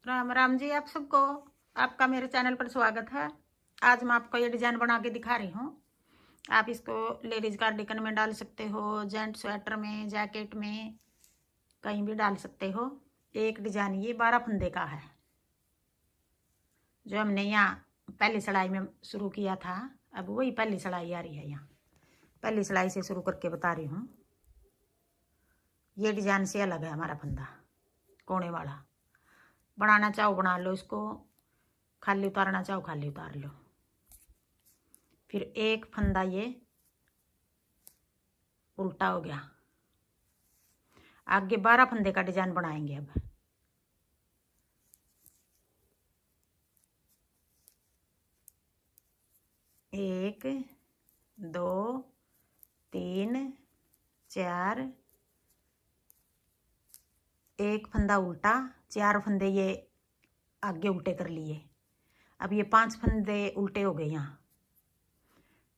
राम राम जी आप सबको। आपका मेरे चैनल पर स्वागत है। आज मैं आपको ये डिज़ाइन बना के दिखा रही हूँ। आप इसको लेडीज़ कार्डिगन में डाल सकते हो, जेंट स्वेटर में, जैकेट में, कहीं भी डाल सकते हो। एक डिज़ाइन ये 12 फंदे का है जो हमने यहाँ पहली सिलाई में शुरू किया था। अब वही पहली सिलाई आ रही है। यहाँ पहली सिलाई से शुरू करके बता रही हूँ। ये डिज़ाइन से अलग है हमारा फंदा, कोने वाला। बनाना चाहो बना लो इसको, खाली उतारना चाहो खाली उतार लो। फिर एक फंदा ये उल्टा हो गया। आगे 12 फंदे का डिजाइन बनाएंगे। अब 1 2 3 4, एक फंदा उल्टा, 4 फंदे ये आगे उल्टे कर लिए। अब ये 5 फंदे उल्टे हो गए यहाँ।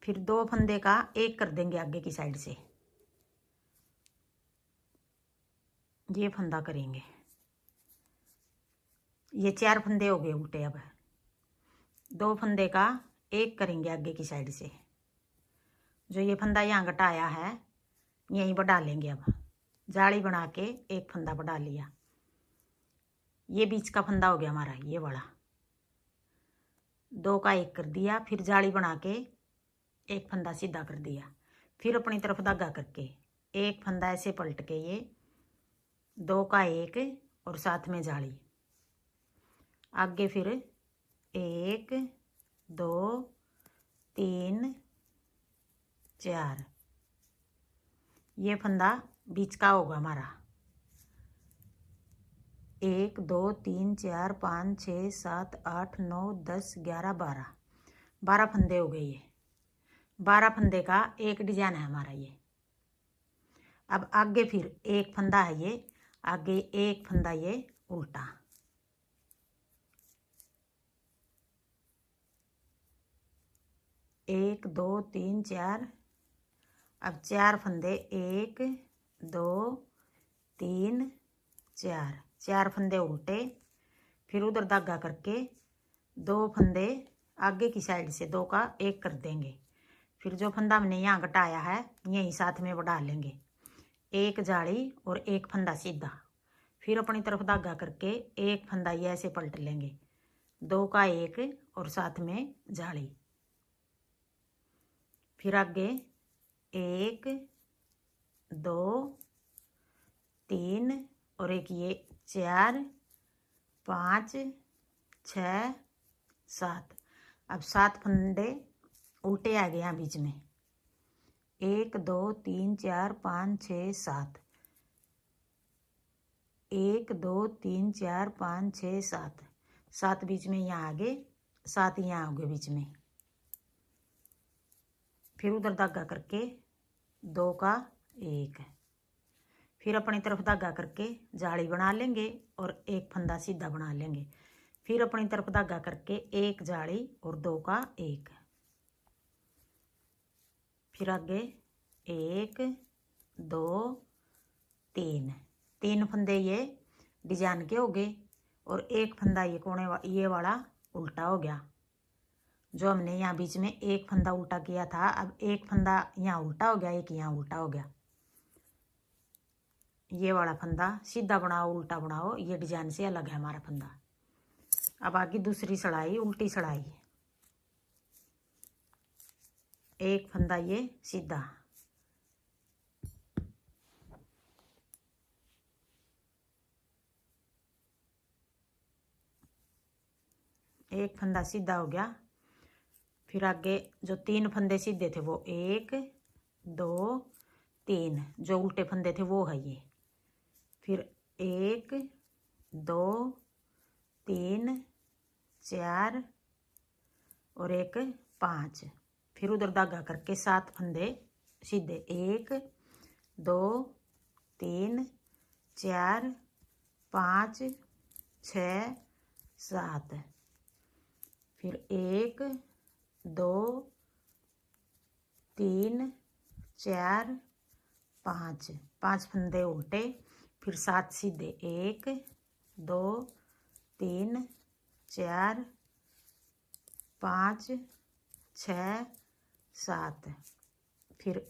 फिर 2 फंदे का एक कर देंगे आगे की साइड से, ये फंदा करेंगे। ये 4 फंदे हो गए उल्टे। अब 2 फंदे का एक करेंगे आगे की साइड से। जो ये फंदा यहाँ घटाया है यहीं बढ़ा लेंगे। अब जाली बना के एक फंदा बढ़ा लिया। ये बीच का फंदा हो गया हमारा, ये वाला। 2 का एक कर दिया। फिर जाली बना के एक फंदा सीधा कर दिया। फिर अपनी तरफ धागा करके एक फंदा ऐसे पलट के ये 2 का एक और साथ में जाली। आगे फिर 1 2 3 4, ये फंदा बीच का होगा हमारा। 1 2 3 4 5 6 7 8 9 10 11 12 फंदे हो गए। ये 12 फंदे का एक डिजाइन है हमारा ये। अब आगे फिर एक फंदा है ये, आगे एक फंदा ये उल्टा। एक 2 3 4, अब 4 फंदे 1 2 3 4, 4 फंदे उल्टे। फिर उधर धागा करके 2 फंदे आगे की साइड से 2 का एक कर देंगे। फिर जो फंदा हमने यहाँ घटाया है यहीं साथ में बढ़ा लेंगे। एक जाली और एक फंदा सीधा। फिर अपनी तरफ धागा करके एक फंदा ये ऐसे पलट लेंगे। 2 का एक और साथ में जाली। फिर आगे 1 2 3 और एक ये 4 5 6 7। अब 7 फंदे उल्टे आ गए यहाँ बीच में। 1 2 3 4 5 6 7, 1 2 3 4 5 6 7, 7 बीच में यहाँ आगे, 7 यहाँ हो गए बीच में। फिर उधर धागा करके 2 का एक। फिर अपनी तरफ धागा करके जाली बना लेंगे और एक फंदा सीधा बना लेंगे। फिर अपनी तरफ धागा करके एक जाली और 2 का एक। फिर आगे 1 2 3, 3 फंदे ये डिजाइन के हो गए और एक फंदा ये कोने ये वाला उल्टा हो गया। जो हमने यहाँ बीच में एक फंदा उल्टा किया था, अब एक फंदा यहाँ उल्टा हो गया, एक यहाँ उल्टा हो गया। ये वाला फंदा सीधा बनाओ उल्टा बनाओ, ये डिजाइन से अलग है हमारा फंदा। अब आगे दूसरी सिलाई, उल्टी सिलाई। एक फंदा ये सीधा, एक फंदा सीधा हो गया। फिर आगे जो 3 फंदे सीधे थे वो 1 2 3, जो उल्टे फंदे थे वो है ये। फिर 1 2 3 4 और एक 5। फिर उधर धागा करके 7 फंदे सीधे, 1 2 3 4 5 6 7। फिर 1 2 3 4 5, 5 फंदे उल्टे। फिर 7 सीधे, 1 2 3 4 5 6 7, फिर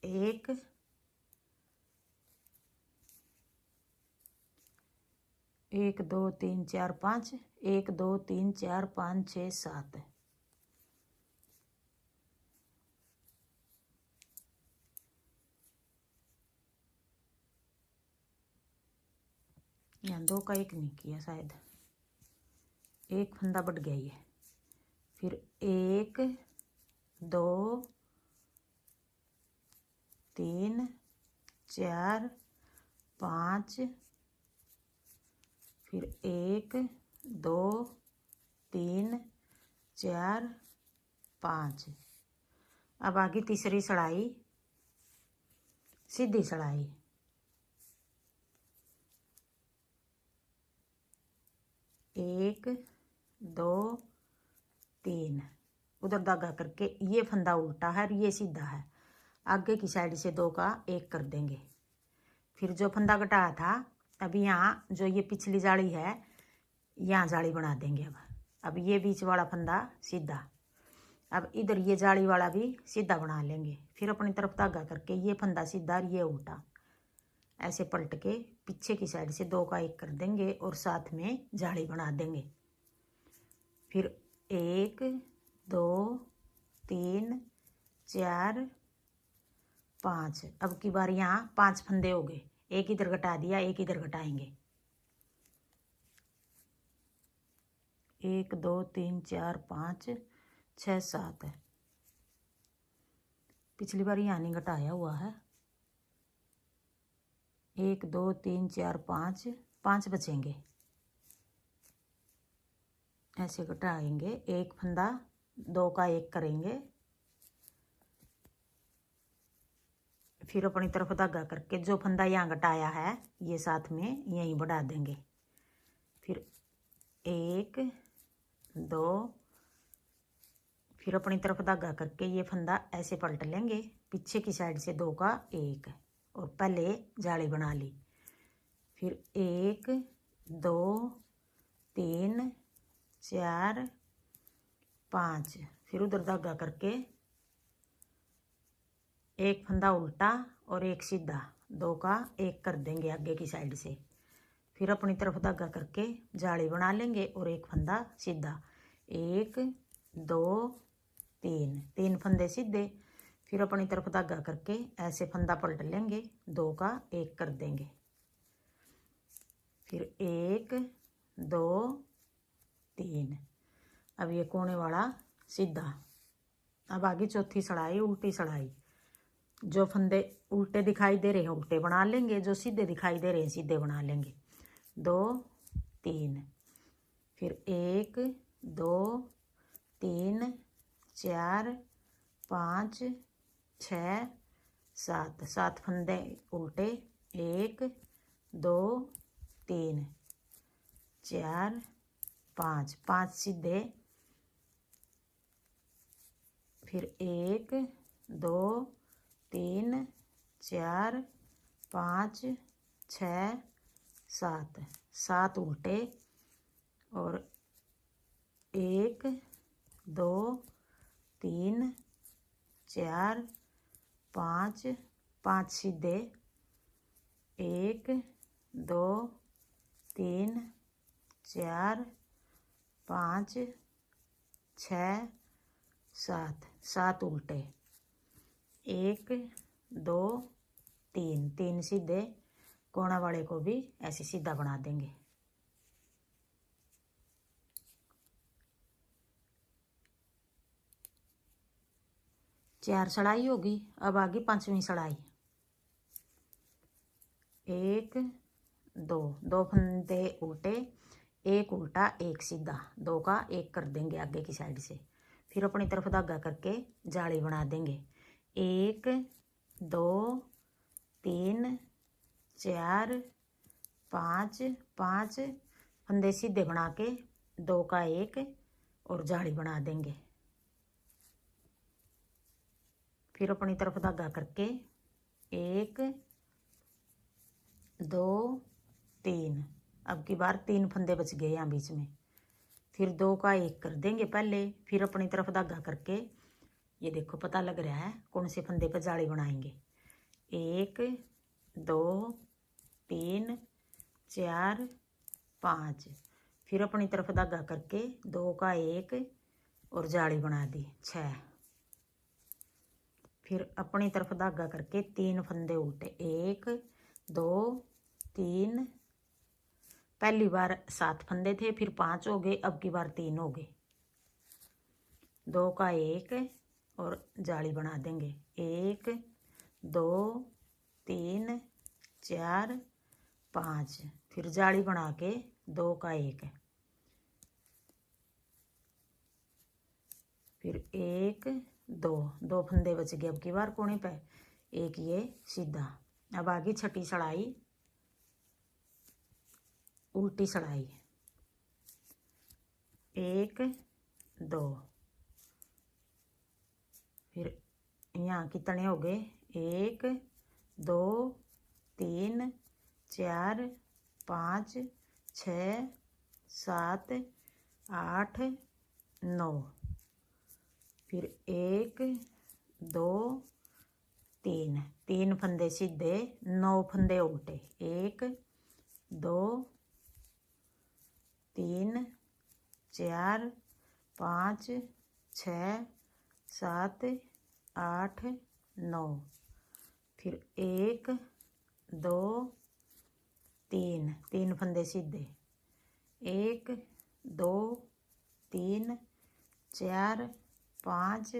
1 1 2 3 4 5, 1 2 3 4 5 6 7, यहाँ 2 का 1 नहीं किया शायद, एक फंदा बढ़ गया ये। फिर 1 2 3 4 5, फिर 1 2 3 4 5। अब आगे तीसरी सड़ाई सीधी सड़ाई, 1 2 3, उधर धागा करके ये फंदा उल्टा है और ये सीधा है, आगे की साइड से 2 का 1 कर देंगे। फिर जो फंदा घटाया था अभी यहाँ जो ये पिछली जाली है यहाँ जाली बना देंगे। अब ये बीच वाला फंदा सीधा, अब इधर ये जाली वाला भी सीधा बना लेंगे। फिर अपनी तरफ धागा करके ये फंदा सीधा और ये उल्टा, ऐसे पलट के पीछे की साइड से 2 का 1 कर देंगे और साथ में जाली बना देंगे। फिर 1 2 3 4 5, अब की बार यहाँ 5 फंदे हो गए, एक इधर घटा दिया, एक इधर घटाएंगे। 1 2 3 4 5 6 7, पिछली बार यहाँ नहीं घटाया हुआ है। 1 2 3 4 5, 5 बचेंगे, ऐसे घटाएंगे, एक फंदा 2 का 1 करेंगे। फिर अपनी तरफ धागा करके जो फंदा यहाँ घटाया है ये साथ में यहीं बढ़ा देंगे। फिर 1 2, फिर अपनी तरफ धागा करके ये फंदा ऐसे पलट लेंगे, पीछे की साइड से 2 का 1 और पहले जाली बना ली। फिर 1 2 3 4 5, फिर उधर धागा करके एक फंदा उल्टा और एक सीधा, 2 का 1 कर देंगे आगे की साइड से। फिर अपनी तरफ धागा करके जाली बना लेंगे और एक फंदा सीधा, 1 2 3, 3 फंदे सीधे। फिर अपनी तरफ धागा करके ऐसे फंदा पलट लेंगे, 2 का 1 कर देंगे। फिर 1 2 3, अब ये कोने वाला सीधा। अब आगे चौथी सड़ाई उल्टी सड़ाई, जो फंदे उल्टे दिखाई दे रहे हैं उल्टे बना लेंगे, जो सीधे दिखाई दे रहे हैं सीधे बना लेंगे। 2 3, फिर 1 2 3 4 5 6 7, 7 फंदे उल्टे, 1 2 3 4 5, 5 सीधे। फिर 1 2 3 4 5 6 7, 7 उल्टे और 1 2 3 4 5, 5 सीधे। 1 2 3 4 5 6 7, 7 उल्टे, 1 2 3, 3 सीधे। कोना वाले को भी ऐसे सीधा बना देंगे। चार सड़ाई होगी। अब आगे पांचवी सड़ाई, 1 2, 2 फंदे उल्टे, एक उल्टा एक सीधा, 2 का 1 कर देंगे आगे की साइड से। फिर अपनी तरफ धागा करके जाली बना देंगे। 1 2 3 4 5, 5 फंदे सीधे बना के 2 का 1 और जाली बना देंगे। फिर अपनी तरफ धागा करके 1 2 3, अब की बार 3 फंदे बच गए यहाँ बीच में, फिर 2 का 1 कर देंगे पहले, फिर अपनी तरफ धागा करके ये देखो पता लग रहा है कौन से फंदे पर जाली बनाएंगे। 1 2 3 4 5, फिर अपनी तरफ धागा करके 2 का 1 और जाली बना दी 6, फिर अपनी तरफ धागा करके 3 फंदे उल्टे 1 2 3, पहली बार 7 फंदे थे, फिर 5 हो गए, अब की बार 3 हो गए। 2 का 1 और जाली बना देंगे 1 2 3 4 5, फिर जाली बना के 2 का 1, फिर 1 2 फंदे बच गए अब की बार कोने पे, एक ये सीधा। अब आगे छठी सड़ाई उल्टी सड़ाई 1 2, फिर यहाँ कितने हो गए 1 2 3 4 5 6 7 8 9, फिर 1 2 3 फंदे सीधे 9 फंदे उल्टे 1 2 3 4 5 6 7 8 9, फिर 1 2 3 फंदे सीधे 1 2 3 4 5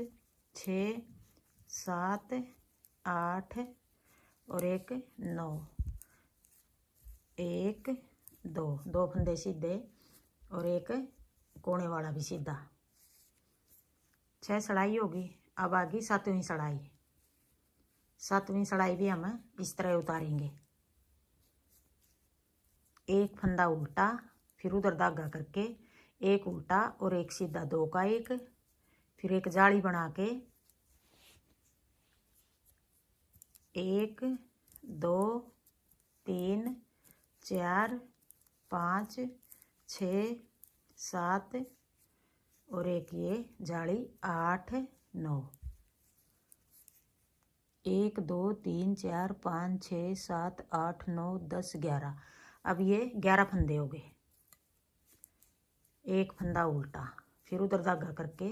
6 7 8 और 1 9, 1 2 फंदे सीधे और एक कोने वाला भी सीधा। 6 सड़ाई होगी। अब आगे 7वीं सड़ाई। 7वीं सड़ाई भी हम इस तरह उतारेंगे, एक फंदा उल्टा, फिर उधर धागा करके एक उल्टा और एक सीधा 2 का 1, फिर एक जाली बना के 1 2 3 4 5 6 7 और एक ये जाली 8 9, 1 2 3 4 5 6 7 8 9 10 11। अब ये 11 फंदे हो गए। एक फंदा उल्टा, फिर उधर धागा करके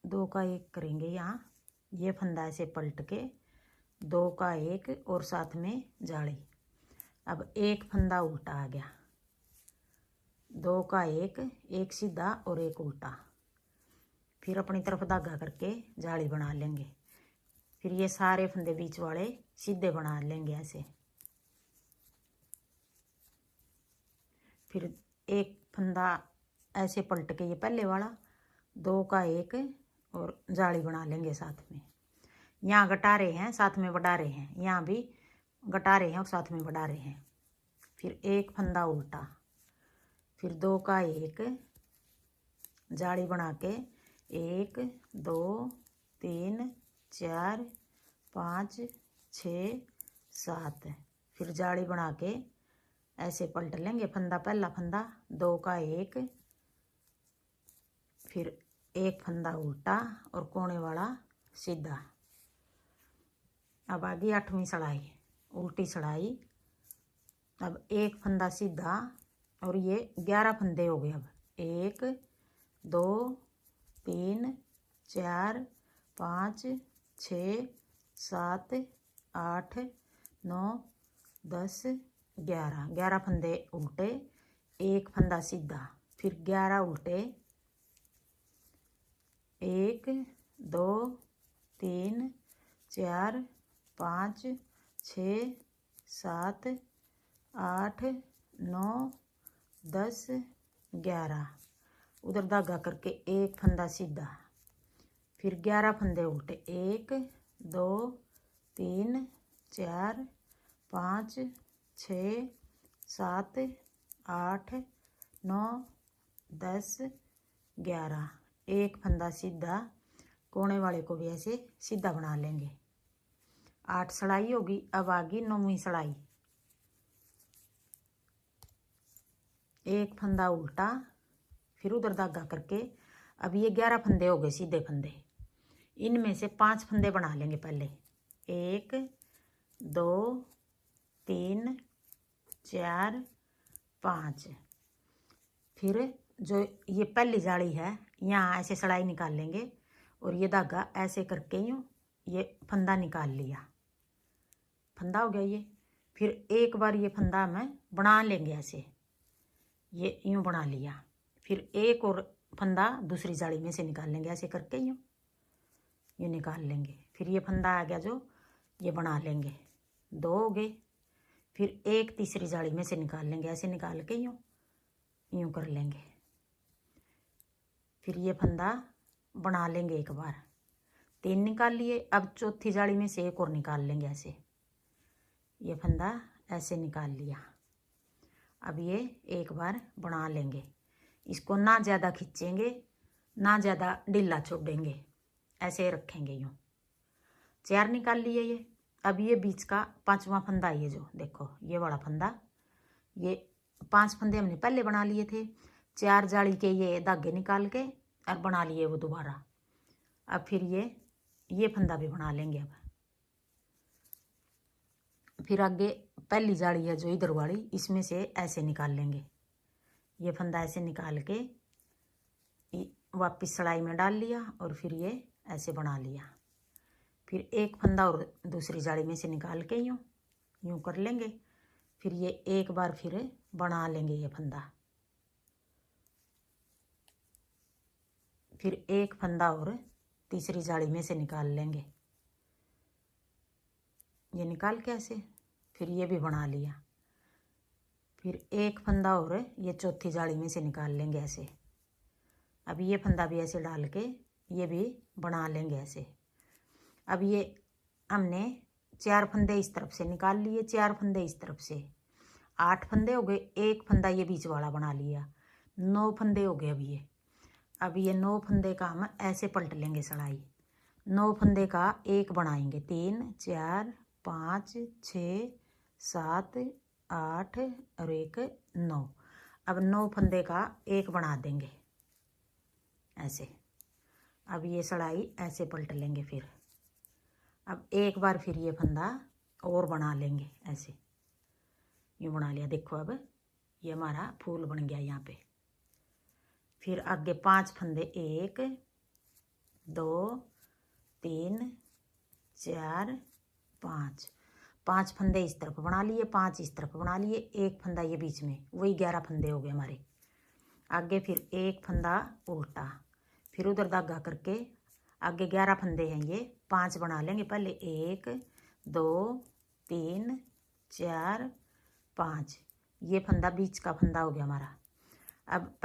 2 का 1 करेंगे यहाँ, ये फंदा ऐसे पलट के 2 का 1 और साथ में जाली। अब एक फंदा उल्टा आ गया, 2 का 1, एक सीधा और एक उल्टा, फिर अपनी तरफ धागा करके जाली बना लेंगे। फिर ये सारे फंदे बीच वाले सीधे बना लेंगे ऐसे। फिर एक फंदा ऐसे पलट के ये पहले वाला 2 का 1 और जाली बना लेंगे साथ में। यहाँ गटारे हैं साथ में बढ़ा रहे हैं, यहाँ भी गटारे हैं और साथ में बढ़ा रहे हैं। फिर एक फंदा उल्टा, फिर 2 का 1 जाली बना के 1 2 3 4 5 6 7, फिर जाली बना के ऐसे पलट लेंगे। फंदा पहला फंदा 2 का 1, फिर एक फंदा उल्टा और कोने वाला सीधा। अब आगे 8वीं सड़ाई, उल्टी सड़ाई। अब एक फंदा सीधा और ये 11 फंदे हो गए। अब 1 2 3 4 5 6 7 8 9 10 11 फंदे उल्टे, एक फंदा सीधा, फिर 11 उल्टे, 1 2 3 4 5 6 7 8 9 10 11, उधर धागा करके एक फंदा सीधा, फिर 11 फंदे उल्टे, 1 2 3 4 5 6 7 8 9 10 11, एक फंदा सीधा, कोने वाले को भी ऐसे सीधा बना लेंगे। 8 सड़ाई होगी। अब आगे 9वीं सड़ाई। एक फंदा उल्टा, फिर उधर धागा करके। अब ये 11 फंदे हो गए सीधे फंदे। इनमें से 5 फंदे बना लेंगे पहले। 1 2 3 4 5। फिर जो ये पहली जाली है यहाँ ऐसे सलाई निकाल लेंगे और ये धागा ऐसे करके यूँ ये फंदा निकाल लिया। फंदा हो गया ये। फिर एक बार ये फंदा हमें बना लेंगे ऐसे, ये यूँ बना लिया। फिर एक और फंदा दूसरी जाली में से निकाल लेंगे ऐसे करके यूँ निकाल लेंगे। फिर ये फंदा आ गया जो ये बना लेंगे, 2 हो गए। फिर एक तीसरी जाली में से निकाल लेंगे ऐसे निकाल के यूँ कर लेंगे। फिर ये फंदा बना लेंगे एक बार, 3 निकाल लिए। अब चौथी जाली में से एक और निकाल लेंगे ऐसे, ये फंदा ऐसे निकाल लिया। अब ये एक बार बना लेंगे, इसको ना ज़्यादा खींचेंगे ना ज़्यादा ढीला छोड़ेंगे, ऐसे रखेंगे यूँ। 4 निकाल लिए ये। अब ये बीच का 5वां फंदा, ये जो देखो ये वाला फंदा, ये 5 फंदे हमने पहले बना लिए थे। 4 जाली के ये धागे निकाल के और बना लिए वो दोबारा। अब फिर ये फंदा भी बना लेंगे। अब फिर आगे पहली जाली है जो इधर वाली, इसमें से ऐसे निकाल लेंगे। ये फंदा ऐसे निकाल के वापस सलाई में डाल लिया और फिर ये ऐसे बना लिया। फिर एक फंदा और दूसरी जाली में से निकाल के यूँ कर लेंगे। फिर ये एक बार फिर बना लेंगे ये फंदा। फिर एक फंदा और तीसरी जाली में से निकाल लेंगे, ये निकाल के ऐसे। फिर ये भी बना लिया। फिर एक फंदा और ये चौथी जाली में से निकाल लेंगे ऐसे। अब ये फंदा भी ऐसे डाल के ये भी बना लेंगे ऐसे। अब ये हमने 4 फंदे इस तरफ से निकाल लिए, 4 फंदे इस तरफ से, 8 फंदे हो गए। एक फंदा ये बीच वाला बना लिया, 9 फंदे हो गए। अब ये 9 फंदे का हम ऐसे पलट लेंगे सलाई। 9 फंदे का एक बनाएंगे, 3 4 5 6 7 8 और एक 9। अब 9 फंदे का एक बना देंगे ऐसे। अब ये सलाई ऐसे पलट लेंगे। फिर अब एक बार फिर ये फंदा और बना लेंगे ऐसे, यूँ बना लिया। देखो अब ये हमारा फूल बन गया यहाँ पे। फिर आगे 5 फंदे, 1 2 3 4 5। 5 फंदे इस तरफ बना लिए, 5 इस तरफ बना लिए, एक फंदा ये बीच में, वही 11 फंदे हो गए हमारे। आगे फिर एक फंदा उल्टा, फिर उधर धागा करके आगे 11 फंदे हैं, ये 5 बना लेंगे पहले। 1 2 3 4 5। ये फंदा बीच का फंदा हो गया हमारा। अब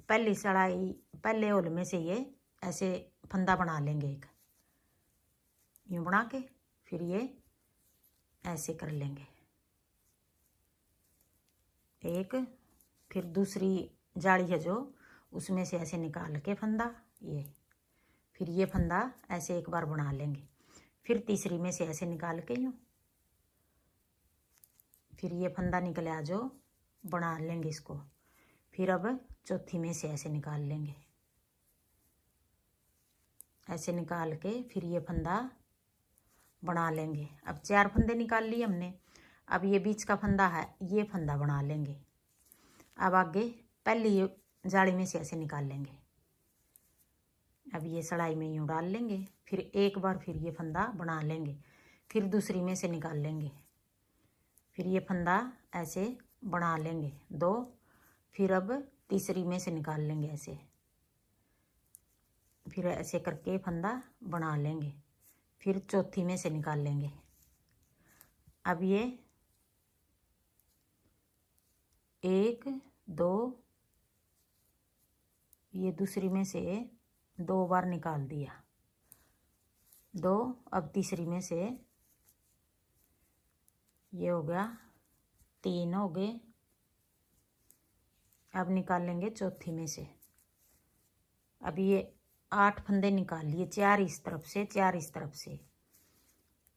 पहली सलाई पहले होल में से ये ऐसे फंदा बना लेंगे एक, यूँ बना के फिर ये ऐसे कर लेंगे एक। फिर दूसरी जाली है जो उसमें से ऐसे निकाल के फंदा ये, फिर ये फंदा ऐसे एक बार बना लेंगे। फिर तीसरी में से ऐसे निकाल के यूँ, फिर ये फंदा निकला जो बना लेंगे इसको। फिर अब चौथी में से ऐसे निकाल लेंगे, ऐसे निकाल के फिर ये फंदा बना लेंगे। अब 4 फंदे निकाल लिए हमने। अब ये बीच का फंदा है, ये फंदा बना लेंगे। अब आगे पहली जाली में से ऐसे निकाल लेंगे। अब ये सलाई में यूँ डाल लेंगे। फिर एक बार फिर ये फंदा बना लेंगे, फिर दूसरी में से निकाल लेंगे। फिर ये फंदा ऐसे बना लेंगे 2। फिर अब तीसरी में से निकाल लेंगे ऐसे, फिर ऐसे करके फंदा बना लेंगे। फिर चौथी में से निकाल लेंगे। अब ये 1 2, ये दूसरी में से 2 बार निकाल दिया 2। अब तीसरी में से ये हो गया 3 हो गए। अब निकाल लेंगे चौथी में से। अब ये 8 फंदे निकाल लिए, 4 इस तरफ से 4 इस तरफ से,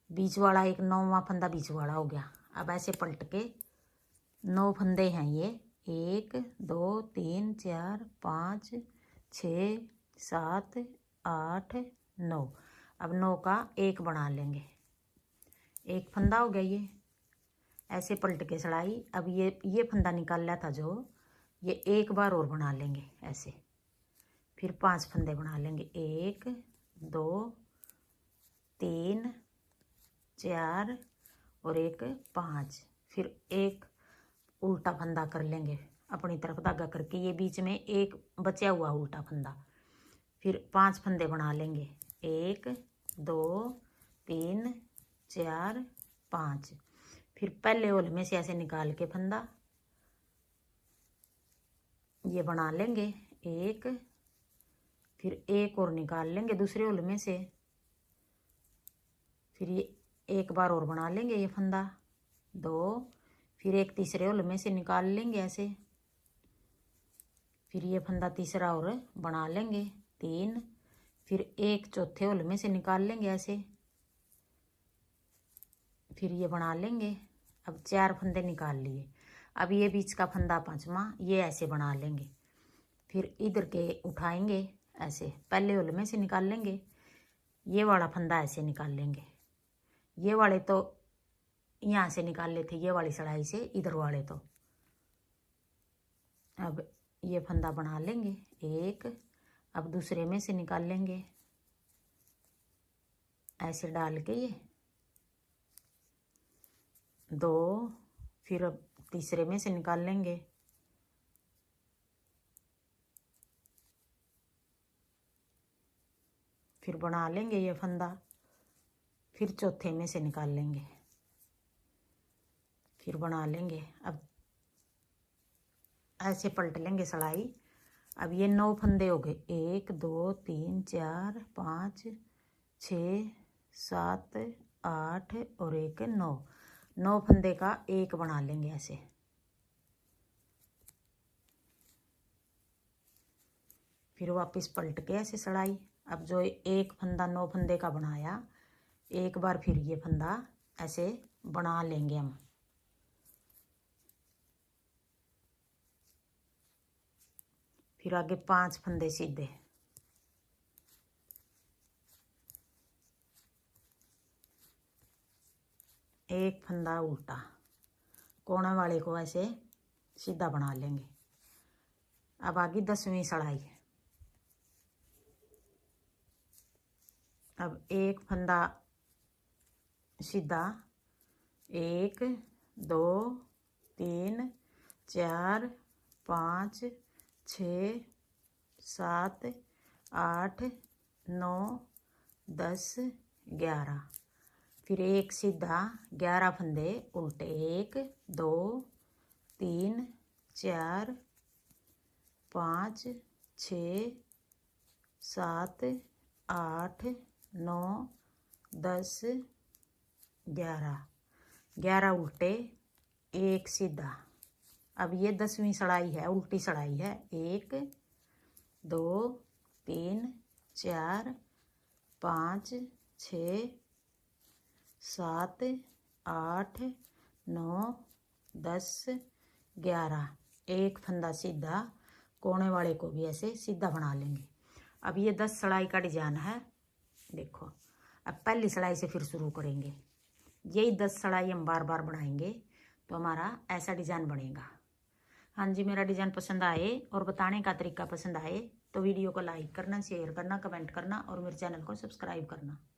बीच वाला एक 9वां फंदा बीच वाला हो गया। अब ऐसे पलट के 9 फंदे हैं ये, 1 2 3 4 5 6 7 8 9। अब 9 का एक बना लेंगे। एक फंदा हो गया ये। ऐसे पलट के सिलाई। अब ये फंदा निकाल लिया था जो, ये एक बार और बना लेंगे ऐसे। फिर 5 फंदे बना लेंगे। 1 2 3 4 और एक 5। फिर एक उल्टा फंदा कर लेंगे अपनी तरफ धागा करके, ये बीच में एक बचा हुआ उल्टा फंदा। फिर 5 फंदे बना लेंगे। 1 2 3 4 5। फिर पहले होल में से ऐसे निकाल के फंदा ये बना लेंगे एक। फिर एक और निकाल लेंगे दूसरे होल में से। फिर ये एक बार और बना लेंगे ये फंदा 2। फिर एक तीसरे होल में से निकाल लेंगे ऐसे। फिर ये फंदा तीसरा और बना लेंगे 3। फिर एक चौथे होल में से निकाल लेंगे ऐसे। फिर ये बना लेंगे। अब 4 फंदे निकाल लिए। अब ये बीच का फंदा 5वां ये ऐसे बना लेंगे। फिर इधर के उठाएंगे ऐसे, पहले होल में से निकाल लेंगे। ये वाला फंदा ऐसे निकाल लेंगे। ये वाले तो यहाँ से निकाल लेते, ये वाली सिलाई से, इधर वाले तो। अब ये फंदा बना लेंगे एक। अब दूसरे में से निकाल लेंगे ऐसे डाल के ये 2। फिर अब तीसरे में से निकाल लेंगे। फिर बना लेंगे ये फंदा। फिर चौथे में से निकाल लेंगे। फिर बना लेंगे। अब ऐसे पलट लेंगे सिलाई। अब ये 9 फंदे हो गए। 1 2 3 4 5 6 7 8 और एक 9। 9 फंदे का एक बना लेंगे ऐसे। फिर वापस पलट के ऐसे सिलाई। अब जो एक फंदा 9 फंदे का बनाया, एक बार फिर ये फंदा ऐसे बना लेंगे हम। फिर आगे 5 फंदे सीधे। एक फंदा उल्टा, कोने वाले को ऐसे सीधा बना लेंगे। अब आगे 10वीं सिलाई। अब एक फंदा सीधा। 1 2 3 4 5 6 7 8 9 10 11। फिर एक सीधा 11 फंदे उल्टे। 1 2 3 4 5 6 7 8 9 10 11। 11 उल्टे एक सीधा। अब ये 10वीं सिलाई है, उल्टी सिलाई है। 1 2 3 4 5 6 7 8 9 10 11। एक फंदा सीधा, कोने वाले को भी ऐसे सीधा बना लेंगे। अब ये 10 सिलाई का डिजाइन है। देखो, अब पहली सिलाई से फिर शुरू करेंगे। यही 10 सिलाई हम बार बार बनाएंगे तो हमारा ऐसा डिजाइन बनेगा। हाँ जी, मेरा डिजाइन पसंद आए और बताने का तरीका पसंद आए तो वीडियो को लाइक करना, शेयर करना, कमेंट करना और मेरे चैनल को सब्सक्राइब करना।